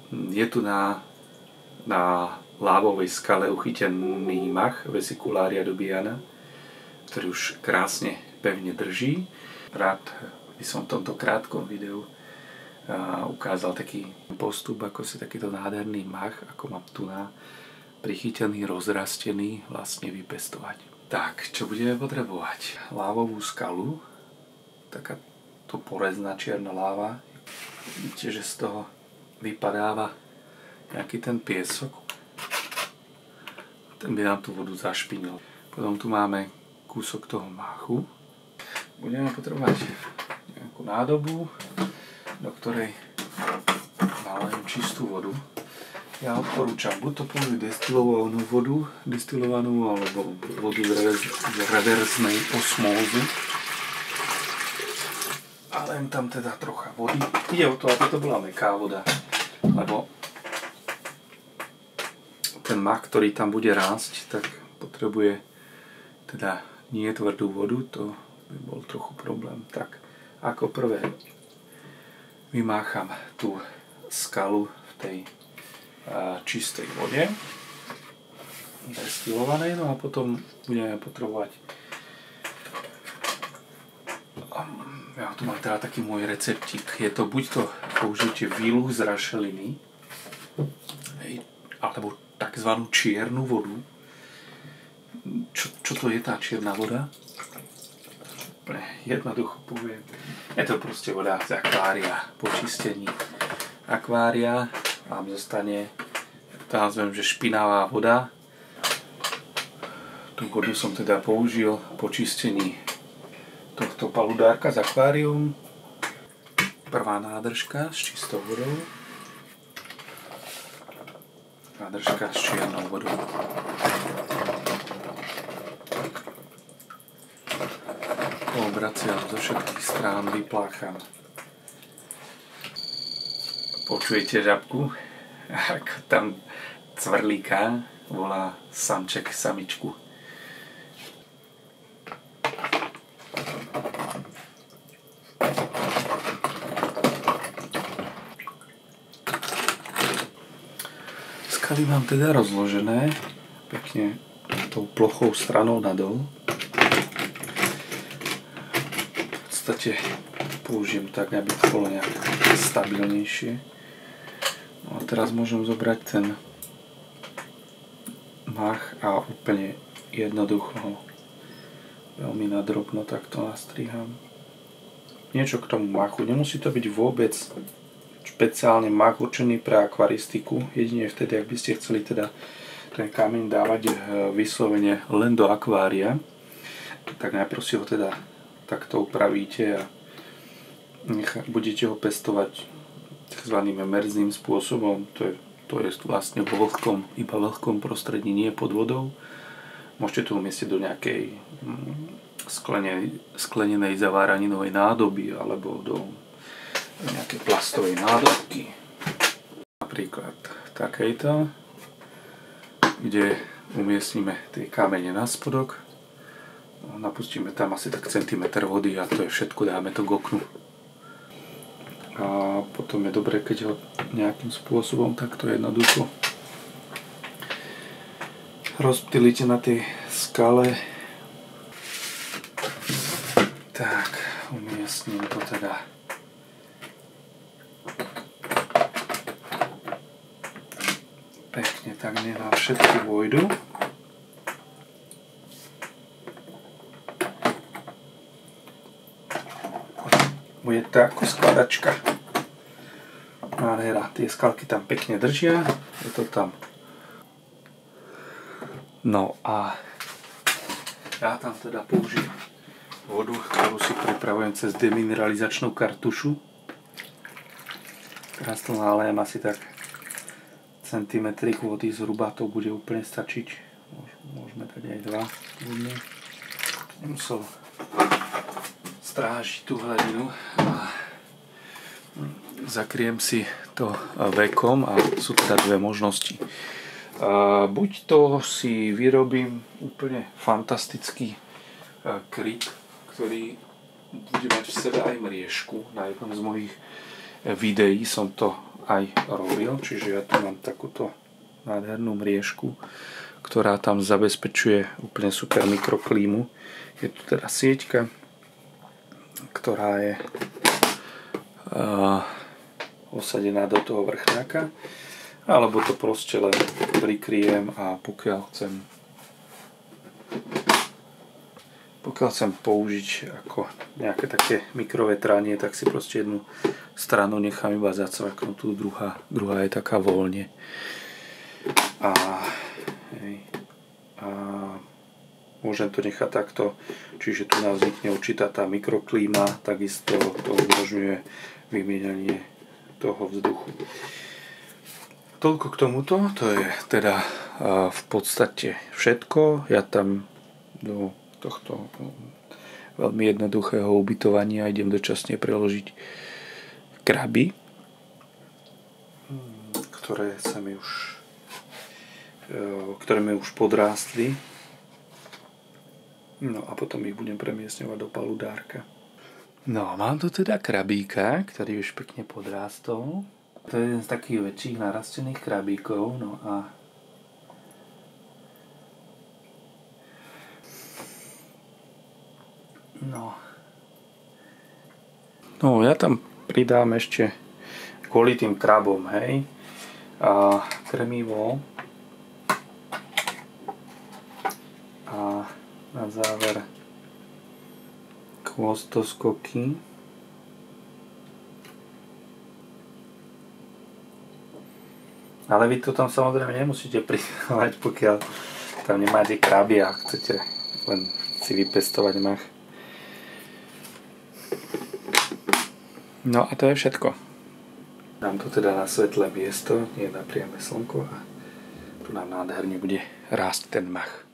Je tu na lávovej skale uchytený mach Vesicularia dubiana, ktorý už krásne pevne drží. Rád by som v tomto krátkom videu ukázal taký postup, ako si takýto nádherný mach, ako mám tu prichytený, rozrastený, vlastne vypestovať. Tak, čo budeme potrebovať? Lávovú skalu, takáto porezná čierna láva. Vidíte, že z toho vypadáva nejaký ten piesok. Ten by nám tú vodu zašpinil. Potom tu máme kúsok toho machu. Budeme potrebovať nejakú nádobu, do ktorej nalejem čistú vodu. Ja odporúčam buď to použiť destilovanú alebo vodu z reverznej osmózy. A len tam teda trocha vody. Ide o to, aby to bola mäkká voda, lebo ten mach, ktorý tam bude rásť, tak potrebuje teda nie tvrdú vodu, to by bol trochu problém. Tak ako prvé vymácham tú skalu v tej čistej vode destilovanej, no a potom budeme potrebovať, ja tu mám teda taký môj receptík, je to buď to použite výluh z rašeliny, alebo takzvanú čiernu vodu. Čo to je tá čierna voda? Jednoducho poviem, je to proste voda z akvária. Po čistení akvária vám zostane, nazvem, že špinavá voda. Tú vodu som teda použil po čistení tohto paludárka z akvárium. Prvá nádržka s čistou vodou. Nádržka s čiernou vodou. Obraciam zo všetkých strán, vyplácham. Počujete žabku? Ako tam cvrlíka, volá samček samičku. Skaly mám teda rozložené pekne tou plochou stranou nadol. V podstate použijem tak, aby to bolo nejak stabilnejšie. No a teraz môžem zobrať ten mach a úplne jednoducho ho veľmi nadrobno takto nastriham. Niečo k tomu machu. Nemusí to byť vôbec špeciálne mach určený pre akvaristiku. Jedine vtedy, ak by ste chceli teda ten kameň dávať vyslovene len do akvária, tak najprv si ho teda takto upravíte a budete ho pestovať takzvaným emerzným spôsobom. To je vlastne iba vlhkom prostredí, nie pod vodou. Môžete to umiestniť do nejakej sklenenej zaváraninovej nádoby alebo do nejakej plastovej nádobky. Napríklad takejto, kde umiestnime tie kamene na spodok. Napustíme tam asi tak centimetr vody a to je všetko, dáme to k oknu. A potom je dobré, keď ho nejakým spôsobom takto jednoducho rozptýlite na tej skale. Tak, umiestním to teda pekne, tak nech nám všetky vojdu. Bude to ako skladačka. Nádhera, tie skalky tam pekne držia, je to tam. No a ja tam teda použijem vodu, ktorú si pripravujem cez demineralizačnú kartušu. Teraz to nalejem asi tak centimetrik vody, zhruba to bude úplne stačiť. Môžeme dať aj 2. Nemusel strážiť tú hladinu a zakriem si to vekom a sú teda dve možnosti. Buď to si vyrobím úplne fantastický kryt, ktorý bude mať v sebe aj mriežku. Na jednom z mojich videí som to aj robil, čiže ja tu mám takúto nádhernú mriežku, ktorá tam zabezpečuje úplne super mikroklímu. Je tu teda sieťka, ktorá je osadená do toho vrchňaka, alebo to proste len prikryjem a pokiaľ chcem použiť ako nejaké také mikrovetranie, tak si proste jednu stranu nechám iba zacvaknutú, druhá je taká voľne. A môžem to nechať takto, čiže tu nám vznikne určitá tá mikroklíma, takisto to umožňuje vymieňanie toho vzduchu. Toľko k tomuto, to je teda v podstate všetko. Ja tam do tohto veľmi jednoduchého ubytovania idem dočasne preložiť kraby, ktoré mi už podrástli. No a potom ich budem premiestňovať do paludárka. No a mám tu teda krabíka, ktorý už pekne podrástol. To je jeden z takých väčších narastených krabíkov. No ja tam pridám ešte kvôli tým krabom, hej, a krmivo a na záver chvostoskoky. Ale vy to tam samozrejme nemusíte pridávať, pokiaľ tam nemáte kraby a chcete len si vypestovať mach. No a to je všetko. Dám to teda na svetlé miesto, nie na priame slnko a tu nám nádherne bude rásť ten mach.